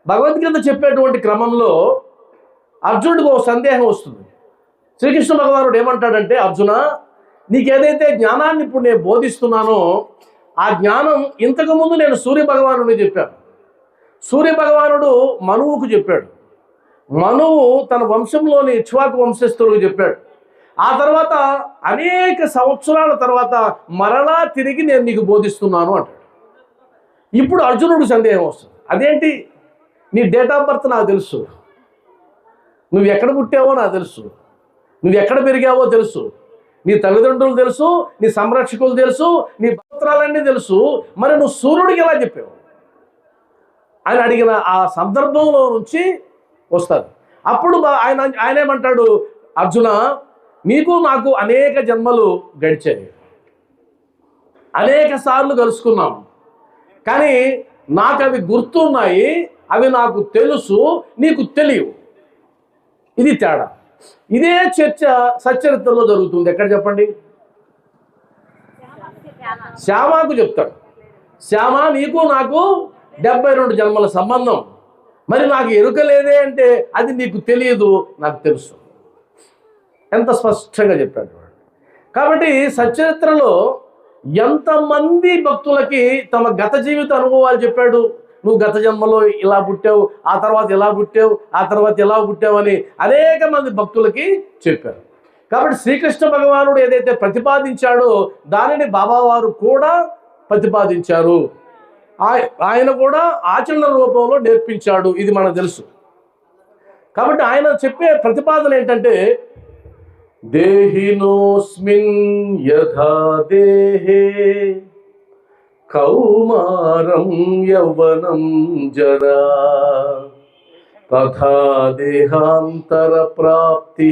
భగవద్గీత చెప్పేటువంటి క్రమంలో అర్జునుడికి ఒక సందేహం వస్తుంది. శ్రీకృష్ణ భగవానుడు ఏమంటాడంటే, అర్జున, నీకేదైతే జ్ఞానాన్ని ఇప్పుడు నేను బోధిస్తున్నానో ఆ జ్ఞానం ఇంతకుముందు నేను సూర్య భగవానుడికి చెప్పాను. సూర్య భగవానుడు మనువుకు చెప్పాడు. మనువు తన వంశంలోని ఇక్ష్వాకు వంశస్థులకు చెప్పాడు. ఆ తర్వాత అనేక సంవత్సరాల తర్వాత మరలా తిరిగి నేను నీకు బోధిస్తున్నాను అంటాడు. ఇప్పుడు అర్జునుడికి సందేహం వస్తుంది. అదేంటి, నీ డేట్ ఆఫ్ బర్త్ నాకు తెలుసు, నువ్వు ఎక్కడ పుట్టావో నాకు తెలుసు, నువ్వు ఎక్కడ పెరిగావో తెలుసు, నీ తల్లిదండ్రులు తెలుసు, నీ సంరక్షకులు తెలుసు, నీ పత్రాలన్నీ తెలుసు, మరి నువ్వు సూర్యుడికి ఎలా చెప్పావు అని అడిగిన ఆ సందర్భంలో నుంచి వస్తుంది. అప్పుడు ఆయన ఏమంటాడు, అర్జున, నీకు నాకు అనేక జన్మలు గడిచాయి, అనేక సార్లు కలుసుకున్నాం, కానీ నాకు అవి గుర్తున్నాయి, అవి నాకు తెలుసు, నీకు తెలియవు. ఇది తేడా. ఇదే చర్చ సచ్చరిత్రలో జరుగుతుంది. ఎక్కడ చెప్పండి? శ్యామకు చెప్తాడు, శ్యామ, నీకు నాకు 72 జన్మల సంబంధం, మరి నాకు ఎరుక లేదే అంటే అది నీకు తెలియదు, నాకు తెలుసు. ఎంత స్పష్టంగా చెప్పాడు. కాబట్టి సచ్చరిత్రలో ఎంతమంది భక్తులకి తమ గత జీవిత అనుభవాలు చెప్పాడు. నువ్వు గత జన్మలో ఇలా పుట్టావు, ఆ తర్వాత ఇలా పుట్టావు, ఆ తర్వాత ఇలా పుట్టావు అని అనేక మంది భక్తులకి చెప్పారు. కాబట్టి శ్రీకృష్ణ భగవానుడు ఏదైతే ప్రతిపాదించాడో దానిని బాబావారు కూడా ప్రతిపాదించారు. ఆయన కూడా ఆచరణ రూపంలో నేర్పించాడు. ఇది మనకు తెలుసు. కాబట్టి ఆయన చెప్పే ప్రతిపాదన ఏంటంటే, దేహినోస్మిన్ యథా దేహే కౌమారం యౌవనం జరా తథా దేహాంతర ప్రాప్తి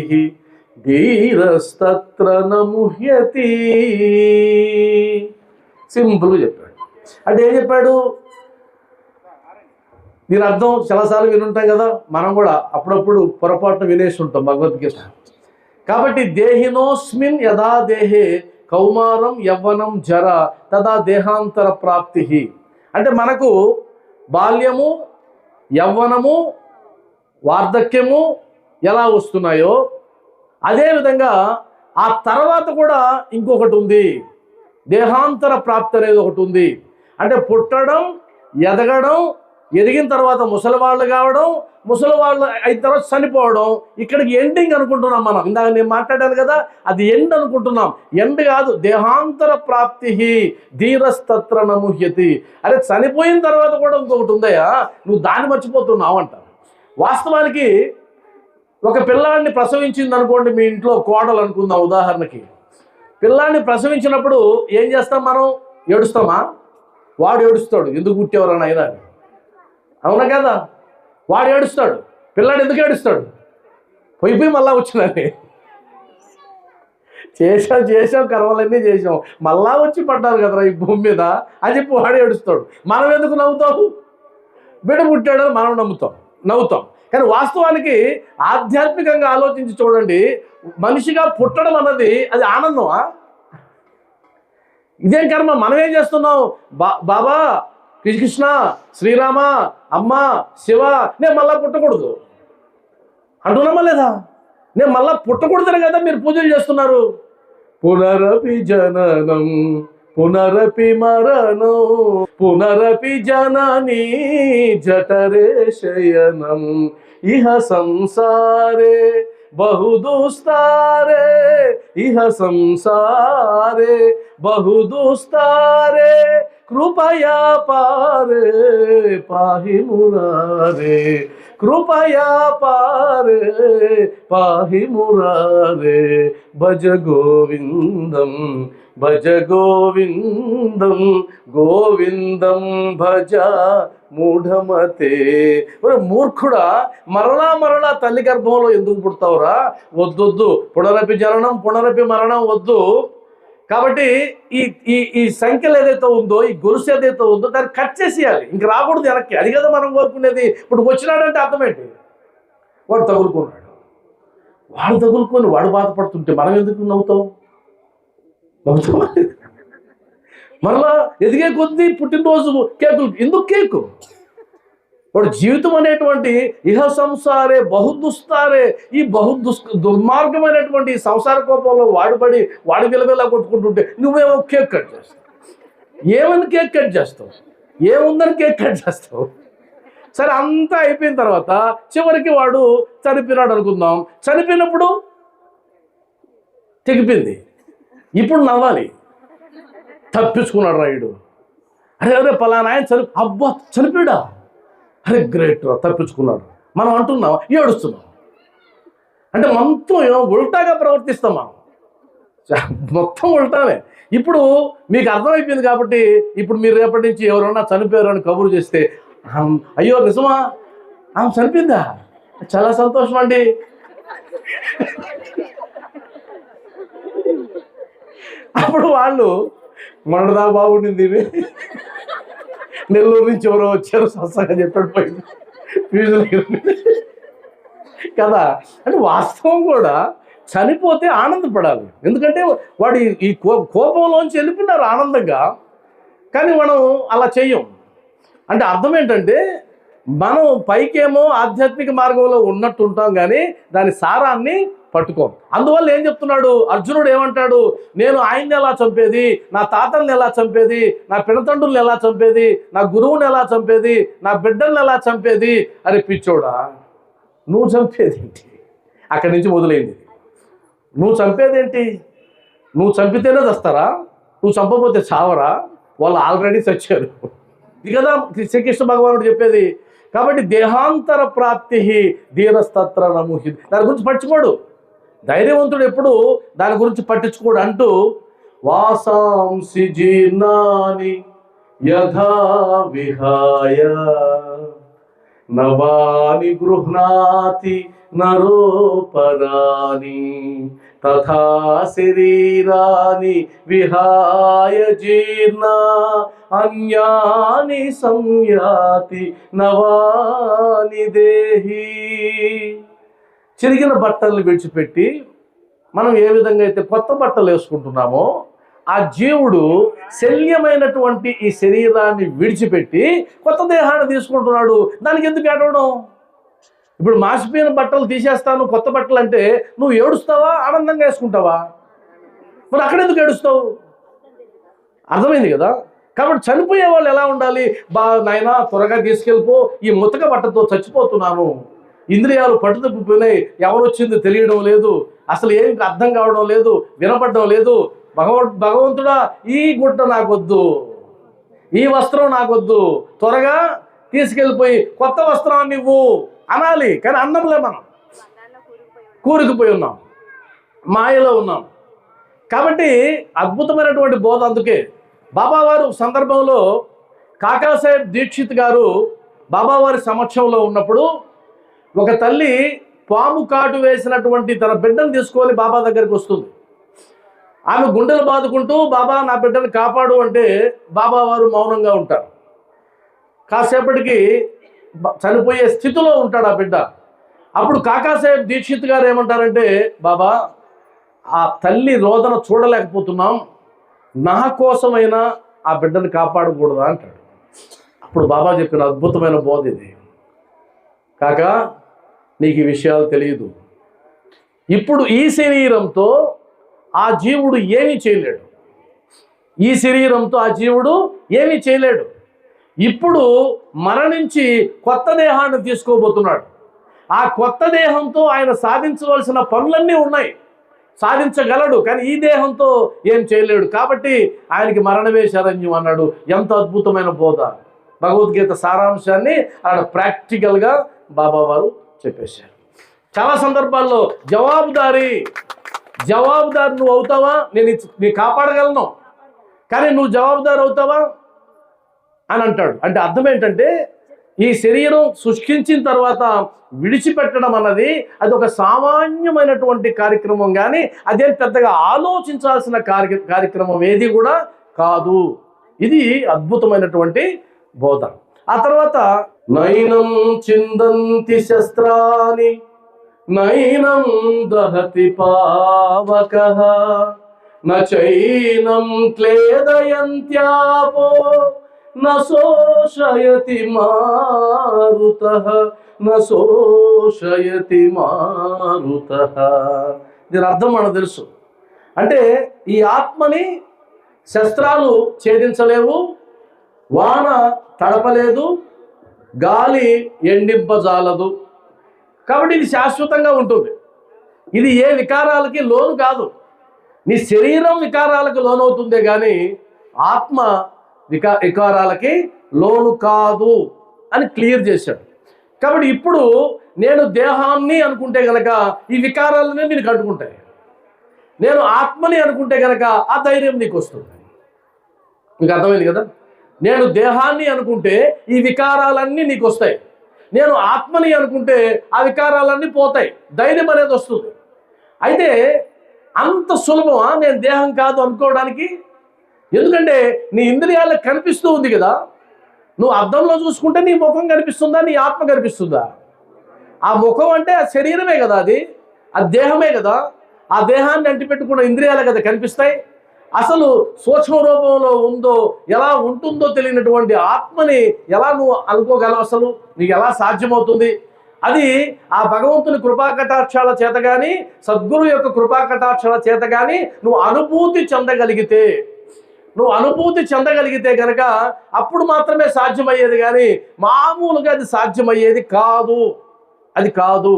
ధీరస్తత్ర న ముహ్యతి. సింపుల్గా చెప్పాడు. అంటే ఏం చెప్పాడు? దీని అర్థం చాలాసార్లు వినుంటాం కదా, మనం కూడా అప్పుడప్పుడు పొరపాటున వినేసి ఉంటాం భగవద్గీత. కాబట్టి దేహినోస్మిన్ యథా దేహే కౌమారం యవ్వనం జర తదా దేహాంతర ప్రాప్తి. అంటే మనకు బాల్యము, యవ్వనము, వార్ధక్యము ఎలా వస్తున్నాయో అదేవిధంగా ఆ తర్వాత కూడా ఇంకొకటి ఉంది, దేహాంతర ప్రాప్తి అనేది ఒకటి ఉంది. అంటే పుట్టడం, ఎదగడం, ఎదిగిన తర్వాత ముసలివాళ్ళు కావడం, ముసలివాళ్ళు అయిన తర్వాత చనిపోవడం, ఇక్కడికి ఎండింగ్ అనుకుంటున్నాం మనం. ఇందాక నేను మాట్లాడాను కదా, అది ఎండ్ అనుకుంటున్నాం. ఎండ్ కాదు, దేహాంతర ప్రాప్తి ధీరస్తత్ర న ముహ్యతి. అరే, చనిపోయిన తర్వాత కూడా ఇంకొకటి ఉందయా, నువ్వు దాన్ని మర్చిపోతున్నావు అంట. వాస్తవానికి ఒక పిల్లాడిని ప్రసవించింది అనుకోండి, మీ ఇంట్లో కోడలు అనుకుందాం ఉదాహరణకి. పిల్లాడిని ప్రసవించినప్పుడు ఏం చేస్తాం మనం? ఏడుస్తామా? వాడు ఏడుస్తాడు, ఎందుకు పుట్టేవారని అయినా, అవునా కదా? వాడు ఏడుస్తాడు. పిల్లాడు ఎందుకు ఏడుస్తాడు? పోయి మళ్ళా వచ్చినని చేసాం కర్మలన్నీ చేసాం, మళ్ళా వచ్చి పడ్డారు కదరా ఈ భూమి మీద అని చెప్పి వాడు ఏడుస్తాడు. మనం ఎందుకు నవ్వుతాము? బిడ్డ పుట్టాడని మనం నవ్వుతాం. కానీ వాస్తవానికి ఆధ్యాత్మికంగా ఆలోచించి చూడండి, మనిషిగా పుట్టడం అన్నది అది ఆనందమా? ఇదేం కర్మ? మనం ఏం చేస్తున్నాం? బాబా, కృష్ణ, శ్రీరామ, అమ్మ, శివ, నేను మళ్ళా పుట్టకూడదు అంటున్నామా లేదా? నేను మళ్ళా పుట్టకూడదని కదా మీరు పూజలు చేస్తున్నారు. పునరపి జననం పునరపి మరణం పునరపి జననీ జఠరే శయనం ఇహ సంసారే బహుదుస్తారే ఇహ సంసారే బహుదుస్తారే కృపయా పారే పాహి మురారే కృపయా పారే పాహి మురారే భజ గోవిందం భజ గోవిందం గోవిందం భజ మూఢమతే. మూర్ఖుడా, మరలా తల్లి గర్భంలో ఎందుకు పుడతావురా? వద్దొద్దు, పునరపి జననం పునరపి మరణం వద్దు. కాబట్టి ఈ సంఖ్యలు ఏదైతే ఉందో, ఈ గొలుసు ఏదైతే ఉందో దాన్ని కట్ చేసేయాలి, ఇంక రాకూడదు వెనక్కి. అది కదా మనం కోరుకునేది. ఇప్పుడు వచ్చినాడంటే అర్థమేంటి? వాడు తగులుకున్నాడు. వాడు తగులుకొని వాడు బాధపడుతుంటే మనం ఎందుకు నవ్వుతాం? మరలా ఎదిగే కొద్దీ పుట్టినరోజు కేకులు ఎందుకు? కేకు వాడు జీవితం అనేటువంటి ఇహ సంసారే బహుదుస్తారే, ఈ దుర్మార్గమైనటువంటి ఈ సంసార కోపంలో వాడుపడి వాడి విలవిలా కొట్టుకుంటుంటే నువ్వేమో కేక్ కట్ చేస్తావు. ఏమని కేక్ కట్ చేస్తావు? ఏముందని కేక్ కట్ చేస్తావు? సరే, అంతా అయిపోయిన తర్వాత చివరికి వాడు చనిపోయినాడు అనుకుందాం. చనిపోయినప్పుడు తెగిపోయింది. ఇప్పుడు నవ్వాలి, తప్పించుకున్నాడు రాయుడు. అరే పలానా ఆయన అబ్బా చనిపోయాడా, అరే గ్రేట్ రా, తప్పించుకున్నాడు. మనం అంటున్నాం, ఏడుస్తున్నాం. అంటే మొత్తం ఉల్టాగా ప్రవర్తిస్తాం మనం, మొత్తం ఉల్టానే. ఇప్పుడు మీకు అర్థమైపోయింది కాబట్టి ఇప్పుడు మీరు రేపటి నుంచి ఎవరన్నా చనిపోయారు అని కబురు చేస్తే, అయ్యో నిజమా, ఆమె చనిపోయిందా, చాలా సంతోషం అండి. అప్పుడు వాళ్ళు మనదా బాగుండింది, నెల్లూరు నుంచి ఎవరో వచ్చారు సత్సంగా చెప్పాడు పోయింది ఫీజులు కదా. అంటే వాస్తవం కూడా చనిపోతే ఆనందపడాలి, ఎందుకంటే వాడు ఈ కోపంలోంచి వెళ్ళిపోయినారు ఆనందంగా. కానీ మనం అలా చెయ్యం. అంటే అర్థం ఏంటంటే మనం పైకేమో ఆధ్యాత్మిక మార్గంలో ఉన్నట్టు ఉంటాం, కానీ దాని సారాన్ని పట్టుకోం. అందువల్ల ఏం చెప్తున్నాడు అర్జునుడు, ఏమంటాడు, నేను ఆయన్ని ఎలా చంపేది, నా తాతల్ని ఎలా చంపేది, నా పినతండ్రుల్ని ఎలా చంపేది, నా గురువుని ఎలా చంపేది, నా బిడ్డల్ని ఎలా చంపేది. అరే పిచ్చోడా, నువ్వు చంపేదేంటి? అక్కడి నుంచి మొదలైంది. నువ్వు చంపేదేంటి? నువ్వు చంపితేనే చస్తారా? నువ్వు చంపకపోతే చావరా? వాళ్ళు ఆల్రెడీ చచ్చారు. ఇది కదా శ్రీకృష్ణ భగవానుడు చెప్పేది. కాబట్టి దేహాంతర ప్రాప్తి ధీరస్తత్ర నముహి, దాని గురించి పట్టించుకోడు. ధైర్యవంతుడు ఎప్పుడు దాని గురించి పట్టించుకోడు. అంటూ వాసాంసి జీర్ణాని యథా విహాయ నవాని గృహ్ణాతి నరోపరాని తథా శరీరాని విహాయ జీర్ణ అన్యాని సంయాతి నవాని దేహి. చిరిగిన బట్టలను విడిచిపెట్టి మనం ఏ విధంగా అయితే కొత్త బట్టలు వేసుకుంటున్నామో, ఆ జీవుడు శల్యమైనటువంటి ఈ శరీరాన్ని విడిచిపెట్టి కొత్త దేహాన్ని తీసుకుంటున్నాడు. దానికి ఎందుకు ఏడవడం? ఇప్పుడు మాసిపోయిన బట్టలు తీసేస్తాను కొత్త బట్టలు అంటే నువ్వు ఏడుస్తావా, ఆనందంగా వేసుకుంటావా? మరి అక్కడెందుకు ఏడుస్తావు? అర్థమైంది కదా. కాబట్టి చనిపోయే వాళ్ళు ఎలా ఉండాలి? నాయనా త్వరగా తీసుకెళ్ళిపో, ఈ ముతక బట్టతో చచ్చిపోతున్నాను, ఇంద్రియాలు పట్టుదప్పిపోయినాయి, ఎవరు వచ్చింది తెలియడం లేదు, అసలు ఏమి అర్థం కావడం లేదు, వినపడడం లేదు. భగవంతుడా, ఈ గుడ్డ నాకొద్దు, ఈ వస్త్రం నాకొద్దు, త్వరగా తీసుకెళ్ళిపోయి కొత్త వస్త్రాన్ని ఇవ్వు అనాలి. కానీ అన్నంలే, మనం కూరుకుపోయి ఉన్నాం, మాయలో ఉన్నాం. కాబట్టి అద్భుతమైనటువంటి బోధ. అందుకే బాబావారు సందర్భంలో కాకాసాహెబ్ దీక్షిత్ గారు బాబావారి సమక్షంలో ఉన్నప్పుడు ఒక తల్లి పాము కాటు వేసినటువంటి తన బిడ్డను తీసుకొని బాబా దగ్గరికి వస్తుంది. ఆమె గుండెలు బాదుకుంటూ, బాబా నా బిడ్డను కాపాడు అంటే బాబావారు మౌనంగా ఉంటారు. కాసేపటికి చనిపోయే స్థితిలో ఉంటాడు ఆ బిడ్డ. అప్పుడు కాకాసాహెబ్ దీక్షిత్ గారు ఏమంటారంటే, బాబా ఆ తల్లి రోదన చూడలేకపోతున్నాం, నా కోసమైనా ఆ బిడ్డను కాపాడకూడదా అంటాడు. అప్పుడు బాబా చెప్పిన అద్భుతమైన బోధ ఇది. కాకా, నీకు ఈ విషయాలు తెలియదు. ఇప్పుడు ఈ శరీరంతో ఆ జీవుడు ఏమీ చేయలేడు. ఈ శరీరంతో ఆ జీవుడు ఏమీ చేయలేడు. ఇప్పుడు మరణించి కొత్త దేహాన్ని తీసుకోబోతున్నాడు. ఆ కొత్త దేహంతో ఆయన సాధించవలసిన పనులన్నీ ఉన్నాయి, సాధించగలడు. కానీ ఈ దేహంతో ఏం చేయలేడు. కాబట్టి ఆయనకి మరణమే శరణ్యం అన్నాడు. ఎంత అద్భుతమైన బోధ! భగవద్గీత సారాంశాన్ని ఆడ ప్రాక్టికల్గా బాబావారు చెప్పేశారు. చాలా సందర్భాల్లో జవాబుదారీ నువ్వు అవుతావా, నేను కాపాడగలను, కానీ నువ్వు జవాబుదారు అవుతావా అని అంటాడు. అంటే అర్థం ఏంటంటే, ఈ శరీరం సృష్టించిన తర్వాత విడిచిపెట్టడం అన్నది అది ఒక సామాన్యమైనటువంటి కార్యక్రమం, కానీ అదేం పెద్దగా ఆలోచించాల్సిన కార్యక్రమం ఏది కూడా కాదు. ఇది అద్భుతమైనటువంటి బోధ. ఆ తర్వాత నైనం చిందంతి శస్త్రాని నైనం దహతి పావకః నచైనం క్లేదయంత్యాపో న శోషయతి మారుతః, న శోషయతి మారుతః. దీని అర్థం మనకు తెలుసు. అంటే ఈ ఆత్మని శస్త్రాలు ఛేదించలేవు, వాన తడపలేదు, గాలి ఎండింపజాలదు. కాబట్టి ఇది శాశ్వతంగా ఉంటుంది. ఇది ఏ వికారాలకి లోను కాదు. నీ శరీరం వికారాలకు లోనవుతుందే కానీ ఆత్మ వికారాలకి లోను కాదు అని క్లియర్ చేశాడు. కాబట్టి ఇప్పుడు నేను దేహాన్ని అనుకుంటే గనక ఈ వికారాలనే నేను కట్టుకుంటాయి. నేను ఆత్మని అనుకుంటే గనక ఆ ధైర్యం నీకు వస్తుంది. మీకు అర్థమైంది కదా? నేను దేహాన్ని అనుకుంటే ఈ వికారాలన్నీ నీకు వస్తాయి. నేను ఆత్మని అనుకుంటే ఆ వికారాలన్నీ పోతాయి, ధైర్యం అనేది వస్తుంది. అయితే అంత సులభమా నేను దేహం కాదు అనుకోవడానికి? ఎందుకంటే నీ ఇంద్రియాలకు కనిపిస్తూ ఉంది కదా. నువ్వు అద్దంలో చూసుకుంటే నీ ముఖం కనిపిస్తుందా, నీ ఆత్మ కనిపిస్తుందా? ఆ ముఖం అంటే ఆ శరీరమే కదా, అది దేహమే కదా. ఆ దేహాన్ని అంటిపెట్టుకున్న ఇంద్రియాలు కదా కనిపిస్తాయి. అసలు సూక్ష్మ రూపంలో ఉందో, ఎలా ఉంటుందో తెలియనటువంటి ఆత్మని ఎలా నువ్వు అనుకోగలవు? అసలు నీకు ఎలా సాధ్యమవుతుంది? అది ఆ భగవంతుని కృపాకటాక్షాల చేత కానీ, సద్గురు యొక్క కృపాకటాక్షాల చేత కానీ నువ్వు అనుభూతి చెందగలిగితే కనుక అప్పుడు మాత్రమే సాధ్యమయ్యేది, కానీ మామూలుగా అది సాధ్యమయ్యేది కాదు. అది కాదు.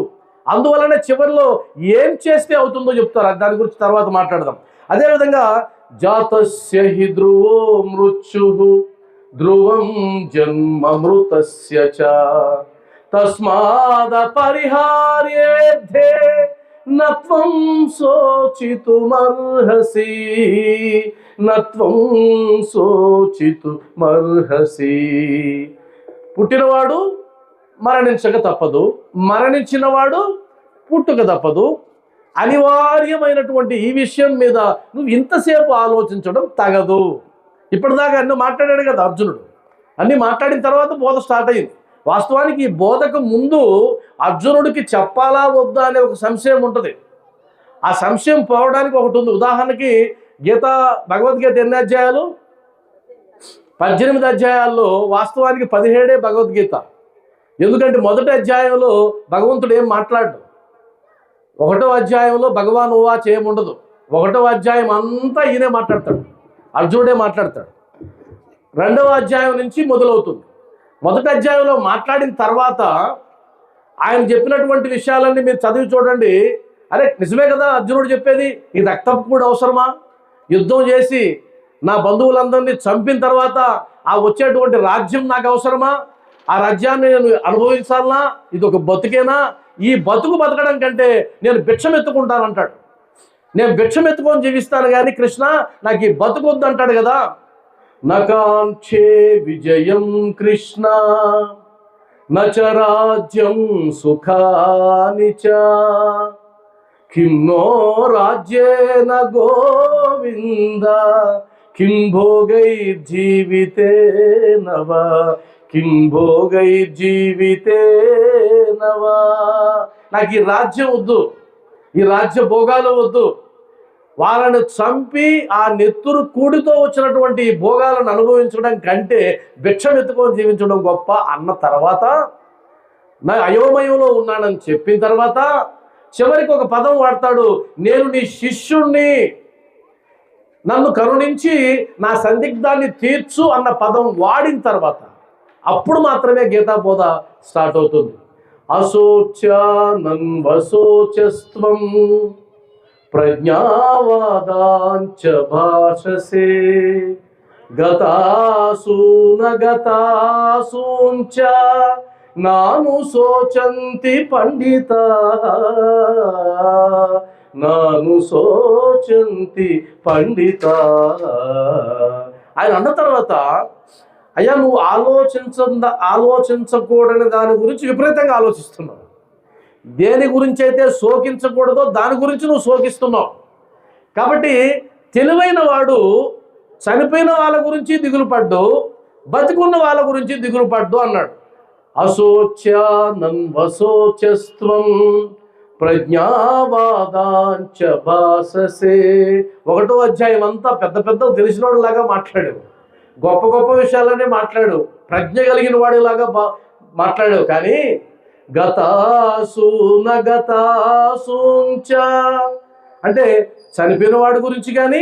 అందువలన చివరిలో ఏం చేస్తే అవుతుందో చెప్తారు. దాని గురించి తర్వాత మాట్లాడదాం. అదేవిధంగా జాతస్య హి ధ్రువో మృత్యుః ధ్రువం జన్మమృతస్య చ తస్మాదపరిహార్యేద్ధే నత్వం శోచితుమర్హసి, నత్వం శోచితుమర్హసి. పుట్టినవాడు మరణించక తప్పదు, మరణించినవాడు పుట్టుక తప్పదు. అనివార్యమైనటువంటి ఈ విషయం మీద నువ్వు ఇంతసేపు ఆలోచించడం తగదు. ఇప్పటిదాకా అన్నీ మాట్లాడాడు కదా అర్జునుడు. అన్నీ మాట్లాడిన తర్వాత బోధ స్టార్ట్ అయింది. వాస్తవానికి ఈ బోధకు ముందు అర్జునుడికి చెప్పాలా వద్దా అనే ఒక సంశయం ఉంటుంది. ఆ సంశయం పోవడానికి ఒకటి ఉంది. ఉదాహరణకి భగవద్గీత ఎన్ని అధ్యాయాలు? 18 అధ్యాయాల్లో వాస్తవానికి 17 భగవద్గీత. ఎందుకంటే మొదటి అధ్యాయంలో భగవంతుడు ఏం మాట్లాడు. 1వ అధ్యాయంలో భగవాన్ ఉవాచ ఏముండదు. 1వ అధ్యాయం అంతా ఈయనే మాట్లాడతాడు, అర్జునుడే మాట్లాడతాడు. 2వ అధ్యాయం నుంచి మొదలవుతుంది. మొదటి అధ్యాయంలో మాట్లాడిన తర్వాత ఆయన చెప్పినటువంటి విషయాలన్నీ మీరు చదివి చూడండి. అరే నిజమే కదా అర్జునుడు చెప్పేది, ఈ రక్తం కూడా అవసరమా? యుద్ధం చేసి నా బంధువులందరినీ చంపిన తర్వాత ఆ వచ్చేటువంటి రాజ్యం నాకు అవసరమా? ఆ రాజ్యాన్ని నేను అనుభవించాలనా? ఇది ఒక బతుకేనా? ఈ బతకడం కంటే నేను భిక్షం ఎత్తుకుంటానంటాడు. నేను భిక్షం ఎత్తుకొని జీవిస్తాను కానీ కృష్ణ నాకు ఈ బతుకొద్దు అంటాడు కదా. నకాంక్షే విజయం కృష్ణ నచ రాజ్యం సుఖాని చ కిం నో రాజ్యేన గోవింద కిం భోగైర్జీవితేన వా కిం భోగైర్జీవితేన వా. నాకు ఈ రాజ్యం వద్దు, ఈ రాజ్య భోగాలు వద్దు. వాళ్ళను చంపి ఆ నెత్తురు కూడితో వచ్చినటువంటి ఈ భోగాలను అనుభవించడం కంటే భిక్షం ఎత్తుకొని జీవించడం గొప్ప అన్న తర్వాత, నా అయోమయంలో ఉన్నానని చెప్పిన తర్వాత చివరికి ఒక పదం వాడతాడు, నేను నీ శిష్యుణ్ణి, నన్ను కరుణించి నా సందిగ్ధాన్ని తీర్చు అన్న పదం వాడిన తర్వాత అప్పుడు మాత్రమే గీతా బోధ స్టార్ట్ అవుతుంది. అశోచ్యానన్వశోచస్త్వం ప్రజ్ఞావాదాంచ భాషసే గతాసూన గతాసూంచ నాను శోచంతి పండిత, నాను శోచంతి పండిత. ఆయన అన్న తర్వాత అయ్యా నువ్వు ఆలోచించకూడని దాని గురించి విపరీతంగా ఆలోచిస్తున్నావు. దేని గురించి అయితే శోకించకూడదో దాని గురించి నువ్వు శోకిస్తున్నావు. కాబట్టి తెలివైన వాడు చనిపోయిన వాళ్ళ గురించి దిగులు పడ్డు, బతికున్న వాళ్ళ గురించి దిగులు పడ్డు అన్నాడు. అశోచ్యానన్వశోచస్త్వం ప్రజ్ఞావాదాంచ భాససే. 1వ అధ్యాయం అంతా పెద్ద తెలిసినోడులాగా మాట్లాడాడు. గొప్ప గొప్ప విషయాలనే మాట్లాడు, ప్రజ్ఞ కలిగిన వాడిలాగా మాట్లాడావు. కానీ గతాసూన గతాసూంచ అంటే చనిపోయిన వాడి గురించి కానీ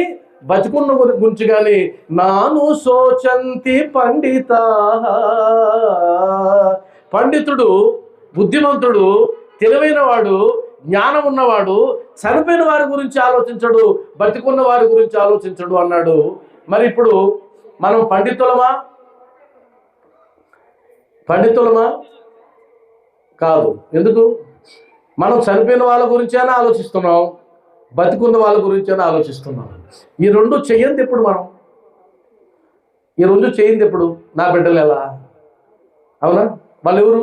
బతికున్న గురించి కానీ నాను శోచంతి పండిత. పండితుడు, బుద్ధిమంతుడు, తెలివైన వాడు, జ్ఞానం ఉన్నవాడు చనిపోయిన వారి గురించి ఆలోచించడు, బతికున్న వారి గురించి ఆలోచించడు అన్నాడు. మరి ఇప్పుడు మనం పండితులమా? పండితులమా? కాదు. ఎందుకు? మనం చనిపోయిన వాళ్ళ గురించైనా ఆలోచిస్తున్నాం, బతికున్న వాళ్ళ గురించైనా ఆలోచిస్తున్నాం. ఈ రెండు చెయ్యంది ఎప్పుడు? మనం ఈ రెండు చేయింది ఎప్పుడు? నా బిడ్డలు ఎలా? అవునా? వాళ్ళు ఎవరు?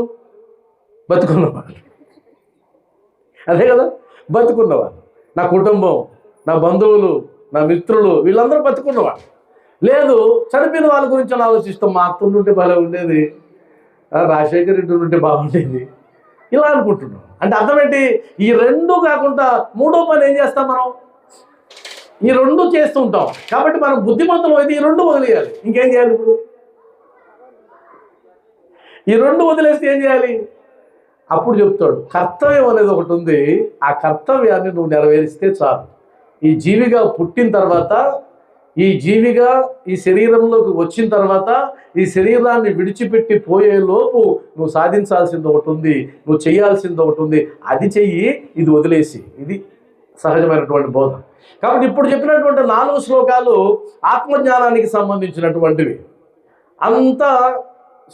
బతుకున్నవాళ్ళు. అదే కదా, బతుకున్నవాళ్ళు. నా కుటుంబం, నా బంధువులు, నా మిత్రులు, వీళ్ళందరూ బతుకున్నవాళ్ళు. లేదు, చనిపోయిన వాళ్ళ గురించి ఆలోచిస్తాం. మా అత్త ఉంటే భలే ఉండేది, రాజశేఖర్ రెడ్డి ఉంటే బాగుండేది, ఇలా అనుకుంటున్నాం. అంటే అర్థం ఏంటి? ఈ రెండు కాకుండా మూడో పని ఏం చేస్తాం మనం? ఈ రెండు చేస్తూ ఉంటాం. కాబట్టి మనం బుద్ధిమంతులు అయితే ఈ రెండు వదిలేయాలి. ఇంకేం చేయాలి? ఇప్పుడు ఈ రెండు వదిలేస్తే ఏం చేయాలి? అప్పుడు చెప్తాడు, కర్తవ్యం అనేది ఒకటి ఉంది. ఆ కర్తవ్యాన్ని నువ్వు నెరవేరిస్తే చాలు. ఈ జీవిగా పుట్టిన తర్వాత, ఈ జీవిగా ఈ శరీరంలోకి వచ్చిన తర్వాత, ఈ శరీరాన్ని విడిచిపెట్టి పోయే లోపు నువ్వు సాధించాల్సింది ఒకటి ఉంది, నువ్వు చేయాల్సింది ఒకటి ఉంది. అది చెయ్యి, ఇది వదిలేసి. ఇది సహజమైనటువంటి బోధ. కాబట్టి ఇప్పుడు చెప్పినటువంటి 4 శ్లోకాలు ఆత్మజ్ఞానానికి సంబంధించినటువంటివి. అంతా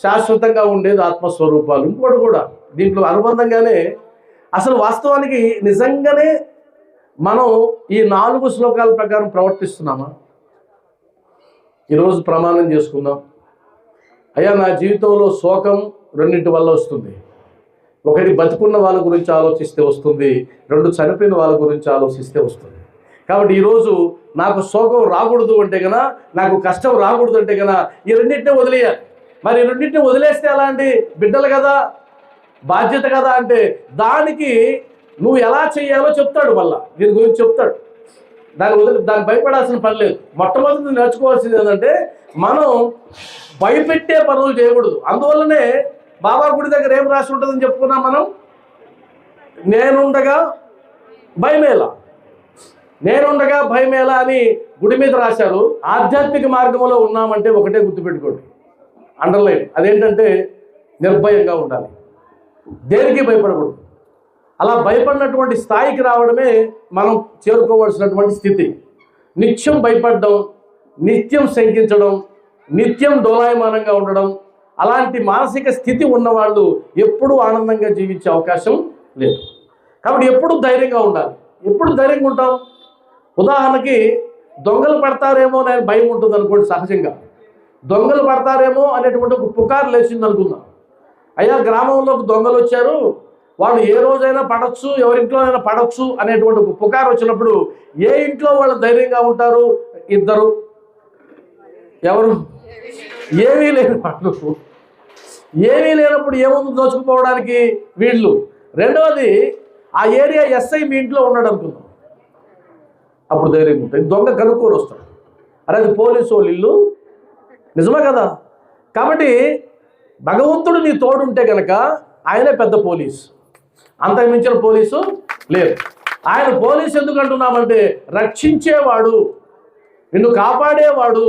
శాశ్వతంగా ఉండేది ఆత్మస్వరూపాలు. ఇంకోటి కూడా దీంట్లో అనుబంధంగానే, అసలు వాస్తవానికి నిజంగానే మనం ఈ 4 శ్లోకాల ప్రకారం ప్రవర్తిస్తున్నామా? ఈరోజు ప్రమాణం చేసుకుందాం. అయ్యా, నా జీవితంలో శోకం రెండింటి వల్ల వస్తుంది. ఒకటి బతుకున్న వాళ్ళ గురించి ఆలోచిస్తే వస్తుంది, 2 చనిపోయిన వాళ్ళ గురించి ఆలోచిస్తే వస్తుంది. కాబట్టి ఈరోజు నాకు శోకం రాకూడదు అంటే కన్నా, నాకు కష్టం రాకూడదు అంటే కన్నా ఈ రెండింటినీ వదిలేయాలి. మరి ఈ రెండింటినీ వదిలేస్తే ఎలాంటి? బిడ్డలు కదా, బాధ్యత కదా. అంటే దానికి నువ్వు ఎలా చేయాలో చెప్తాడు. మళ్ళా దీని గురించి చెప్తాడు. దానికి భయపడాల్సిన పని లేదు. మొట్టమొదటి నేర్చుకోవాల్సింది ఏంటంటే, మనం భయపెట్టే పనులు చేయకూడదు. అందువల్లనే బాబా గుడి దగ్గర ఏం రాసి ఉంటుందని చెప్పుకున్నాం మనం? నేనుండగా భయమేలా, నేనుండగా భయమేలా అని గుడి మీద రాశారు. ఆధ్యాత్మిక మార్గంలో ఉన్నామంటే ఒకటే గుర్తుపెట్టుకోండి, అండర్లైన్. అదేంటంటే నిర్భయంగా ఉండాలి, దేనికి భయపడకూడదు. అలా భయపడినటువంటి స్థాయికి రావడమే మనం చేరుకోవాల్సినటువంటి స్థితి. నిత్యం భయపడడం, నిత్యం శంకించడం, నిత్యం డోలాయమానంగా ఉండడం, అలాంటి మానసిక స్థితి ఉన్నవాళ్ళు ఎప్పుడూ ఆనందంగా జీవించే అవకాశం లేదు. కాబట్టి ఎప్పుడు ధైర్యంగా ఉండాలి. ఎప్పుడు ధైర్యంగా ఉంటాం? ఉదాహరణకి దొంగలు పడతారేమో అనే భయం ఉంటుంది అనుకోండి. సహజంగా దొంగలు పడతారేమో అనేటువంటి ఒక పుకారు లేచింది అనుకుందాం. అయ్యా, గ్రామంలోకి దొంగలు వచ్చారు, వాళ్ళు ఏ రోజైనా పడవచ్చు, ఎవరింట్లోనైనా పడవచ్చు అనేటువంటి ఒక పుకారు వచ్చినప్పుడు ఏ ఇంట్లో వాళ్ళు ధైర్యంగా ఉంటారు? ఇద్దరు. ఎవరు? ఏమీ లేని వాళ్ళు. ఏమీ లేనప్పుడు ఏముంది దోచుకుపోవడానికి? వీళ్ళు. రెండవది, ఆ ఏరియా ఎస్ఐ మీ ఇంట్లో ఉన్నాడు అనుకుందాం, అప్పుడు ధైర్యంగా ఉంటుంది. దొంగ కనుక్కొని వస్తాడు, అరే అది పోలీసు వాళ్ళు ఇల్లు, నిజమే కదా. కాబట్టి భగవంతుడు నీ తోడుంటే కనుక ఆయనే పెద్ద పోలీసు, అంతకు మించిన పోలీసు లేదు. ఆయన పోలీసు ఎందుకు అంటున్నామంటే రక్షించేవాడు, నిన్ను కాపాడేవాడు.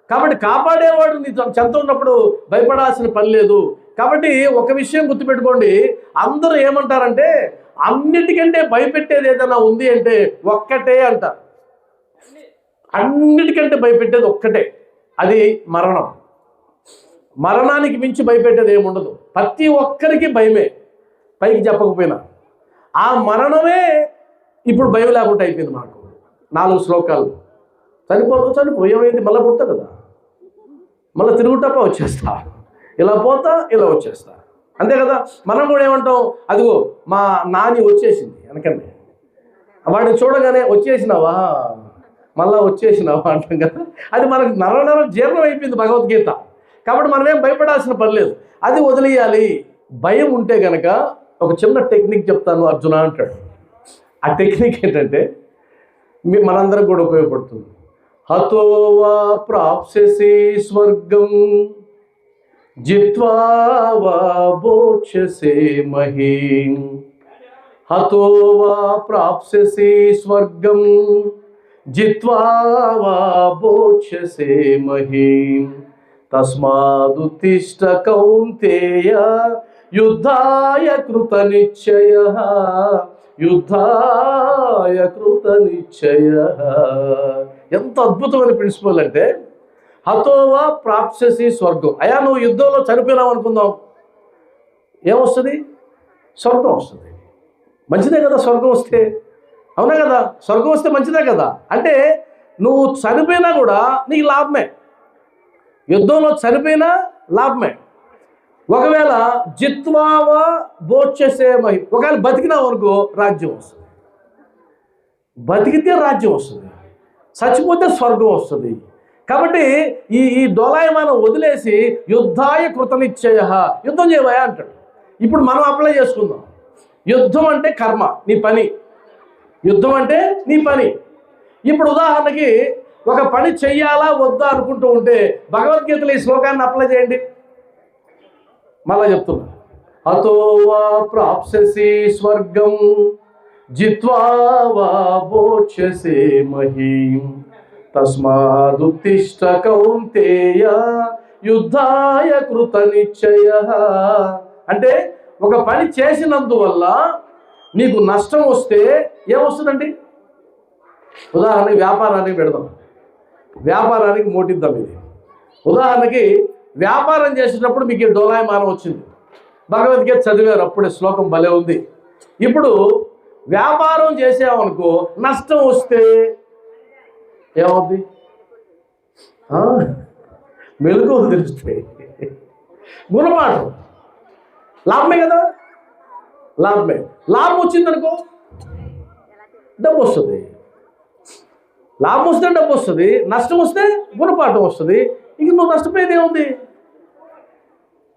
కాబట్టి కాపాడేవాడు నీ చెంత ఉన్నప్పుడు భయపడాల్సిన పని లేదు. కాబట్టి ఒక విషయం గుర్తుపెట్టుకోండి, అందరూ ఏమంటారంటే అన్నిటికంటే భయపెట్టేది ఏదైనా ఉంది అంటే ఒక్కటే అంటారు. అన్నిటికంటే భయపెట్టేది ఒక్కటే, అది మరణం. మరణానికి మించి భయపెట్టేది ఏముండదు. ప్రతి ఒక్కరికి భయమే, పైకి చెప్పకపోయినా. ఆ మరణమే ఇప్పుడు భయం లేకుండా అయిపోయింది మాకు. 4 శ్లోకాలు. చనిపోయేది మళ్ళీ పుడతా కదా, మళ్ళీ తిరుగుటప్ప వచ్చేస్తా, ఇలా పోతా ఇలా వచ్చేస్తా, అంతే కదా. మనం కూడా ఏమంటాం? అదిగో మా నాని వచ్చేసింది వెనకనే, వాడిని చూడగానే వచ్చేసినావా, మళ్ళా వచ్చేసినావా అంటాం కదా. అది మనకు నర జీర్ణం అయిపోయింది భగవద్గీత. కాబట్టి మనం ఏం భయపడాల్సిన పని లేదు, అది వదిలేయాలి. భయం ఉంటే కనుక ఒక చిన్న టెక్నిక్ చెప్తాను అర్జున అంటాడు. ఆ టెక్నిక్ ఏంటంటే మనందరం కూడా ఉపయోగపడుతుంది. హతో వా ప్రాప్స్యసి స్వర్గం జిత్వా వా భోక్ష్యసే మహీం. హతో వా ప్రాప్స్యసి స్వర్గం జిత్వా వా భోక్ష్యసే మహీం. తస్మాదుత్తిష్ట కౌంతేయ యుద్ధాయ కృతనిశ్చయః. యుద్ధాయ కృతనిశ్చయః. ఎంత అద్భుతమైన ప్రిన్సిపల్ అంటే, హతోవా ప్రాప్స్యసి స్వర్గం. అయ్యా నువ్వు యుద్ధంలో చనిపోయినావు అనుకుందాం, ఏమొస్తుంది? స్వర్గం వస్తుంది. మంచిదే కదా స్వర్గం వస్తే, అవునా కదా? స్వర్గం వస్తే మంచిదే కదా. అంటే నువ్వు చనిపోయినా కూడా నీకు లాభమే, యుద్ధంలో చనిపోయినా లాభమే. ఒకవేళ జిత్వావా భోక్ష్యసే మహీం, ఒకవేళ బతికినావు అనుకో రాజ్యం వస్తుంది. బతికితే రాజ్యం వస్తుంది, చచ్చిపోతే స్వర్గం వస్తుంది. కాబట్టి ఈ ఈ డోలాయమానం వదిలేసి యుద్ధాయ కృతనిశ్చయః, యుద్ధం చేయవయా అంటాడు. ఇప్పుడు మనం అప్లై చేసుకుందాం. యుద్ధం అంటే కర్మ, నీ పని. యుద్ధం అంటే నీ పని. ఇప్పుడు ఉదాహరణకి ఒక పని చెయ్యాలా వద్దా అనుకుంటూ ఉంటే భగవద్గీతలో ఈ శ్లోకాన్ని అప్లై చేయండి. మళ్ళా చెప్తున్నా, హతో వా ప్రాప్స్యసి స్వర్గం జిత్వా వా భోక్ష్యసే మహీం. తస్మాదుత్తిష్ట కౌంతేయ యుద్ధాయ కృతనిశ్చయః. అంటే ఒక పని చేసినందువల్ల నీకు నష్టం వస్తే ఏమొస్తుందండి? ఉదాహరణకి వ్యాపారానికి పెడదాం, వ్యాపారానికి మోటిద్దాం. ఇది ఉదాహరణకి వ్యాపారం చేసేటప్పుడు మీకు ఈ డోలాయమానం వచ్చింది, భగవద్గీత చదివారు, అప్పుడే శ్లోకం భలే ఉంది. ఇప్పుడు వ్యాపారం చేసామనుకో నష్టం వస్తే ఏమవుద్ది? మెలకువలు తెలుస్తాయి, గుణపాఠం. లాభమే కదా, లాభమే. లాభం వచ్చిందనుకో డబ్బు వస్తుంది, లాభం వస్తే డబ్బు వస్తుంది, నష్టం వస్తే గుణపాఠం వస్తుంది. ఇంక నువ్వు నష్టపోయేది ఏముంది?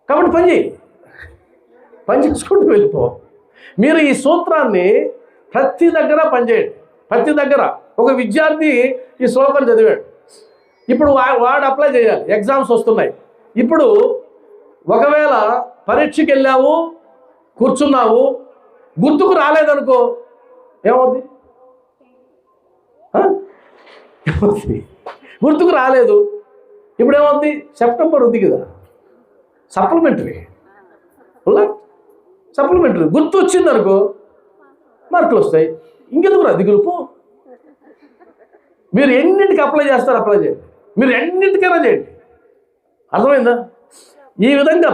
కాబట్టి పని చేయి, పని చేసుకుంటూ వెళ్ళిపో. మీరు ఈ సూత్రాన్ని ప్రతి దగ్గర పనిచేయండి. ప్రతి దగ్గర ఒక విద్యార్థి ఈ శ్లోకం చదివాడు, ఇప్పుడు వాడు అప్లై చేయాలి, ఎగ్జామ్స్ వస్తున్నాయి. ఇప్పుడు ఒకవేళ పరీక్షకి వెళ్ళావు, కూర్చున్నావు, గుర్తుకు రాలేదనుకో ఏమవుద్ది? గుర్తుకు రాలేదు, ఇప్పుడు ఏమవుద్ది? సెప్టెంబర్ ఉంది కదా, సప్లిమెంటరీ సప్లిమెంటరీ. గుర్తు వచ్చిందనుకో మార్కులు వస్తాయి. ఇంకెందుకు రా దిగులు, పో. మీరు ఎన్నింటికి అప్లై చేస్తారు అప్లై చేయండి, మీరు ఎన్నింటికైనా చేయండి. అర్థమైందా? ఈ విధంగా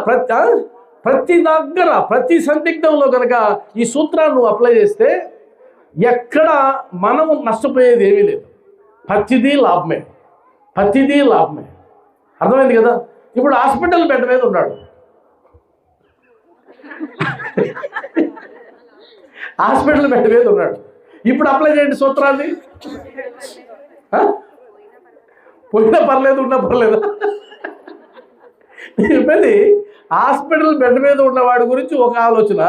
ప్రతి దగ్గర ప్రతి సందిగ్ధంలో కనుక ఈ సూత్రాన్ని నువ్వు అప్లై చేస్తే ఎక్కడ మనము నష్టపోయేది ఏమీ లేదు. ప్రతిదీ లాభమే, ప్రతిదీ లాభమే. అర్థమైంది కదా? ఇప్పుడు హాస్పిటల్ బెడ్ మీద ఉన్నాడు, హాస్పిటల్ బెడ్ మీద ఉన్నాడు. ఇప్పుడు అప్లై చేయండి సూత్రాన్ని. పోయినా పర్లేదు, ఉన్నా పర్లేదా? చెప్పేది హాస్పిటల్ బెడ్ మీద ఉన్నవాడి గురించి ఒక ఆలోచన,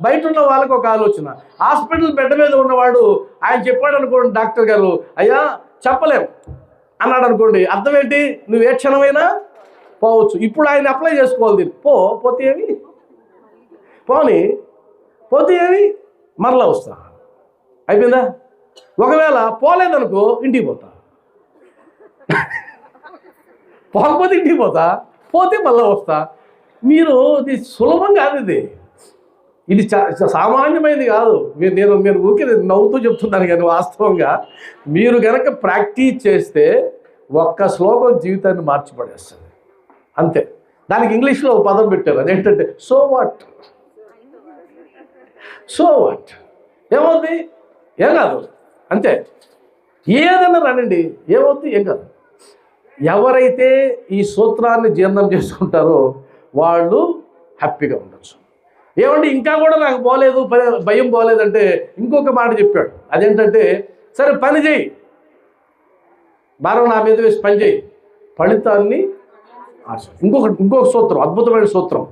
బయట ఉన్న వాళ్ళకి ఒక ఆలోచన. హాస్పిటల్ బెడ్ మీద ఉన్నవాడు ఆయన చెప్పాడు అనుకోండి, డాక్టర్ గారు అయ్యా చెప్పలేం అన్నాడు అనుకోండి, అర్థం ఏంటి? నువ్వు ఏ క్షణమైనా పోవచ్చు. ఇప్పుడు ఆయన అప్లై చేసుకోవాలి. పోతే ఏమి, పోనీ పోతే ఏమి, మరలా వస్తా, అయిపోయిందా? ఒకవేళ పోలేదనుకో ఇంటికి పోతా, పోకపోతే ఇంటికి పోతా, పోతే మళ్ళీ వస్తా. మీరు ఇది సులభం కాదు, ఇది సామాన్యమైనది కాదు. నేను ఊరికే నవ్వుతూ చెప్తున్నాను కానీ వాస్తవంగా మీరు కనుక ప్రాక్టీస్ చేస్తే ఒక్క శ్లోకం జీవితాన్ని మార్చిపడేస్తుంది అంతే. దానికి ఇంగ్లీష్లో ఒక పదం పెట్టారు, అదేంటంటే సో వాట్. సో వాట్ ఏమవుతుంది? ఏం కాదు, అంతే. ఏదైనా రానండి, ఏమవుతుంది? ఏం కాదు. ఎవరైతే ఈ సూత్రాన్ని జీర్ణం చేసుకుంటారో వాళ్ళు హ్యాపీగా ఉండొచ్చు. ఏమంటే ఇంకా కూడా నాకు పోలేదు, భయం పోలేదంటే ఇంకొక మాట చెప్పాడు, అదేంటంటే సరే పని చేయి, భారం నా మీద వేసి పని చేయి, ఫలితాన్ని ఆశ. ఇంకొక సూత్రం, అద్భుతమైన సూత్రం.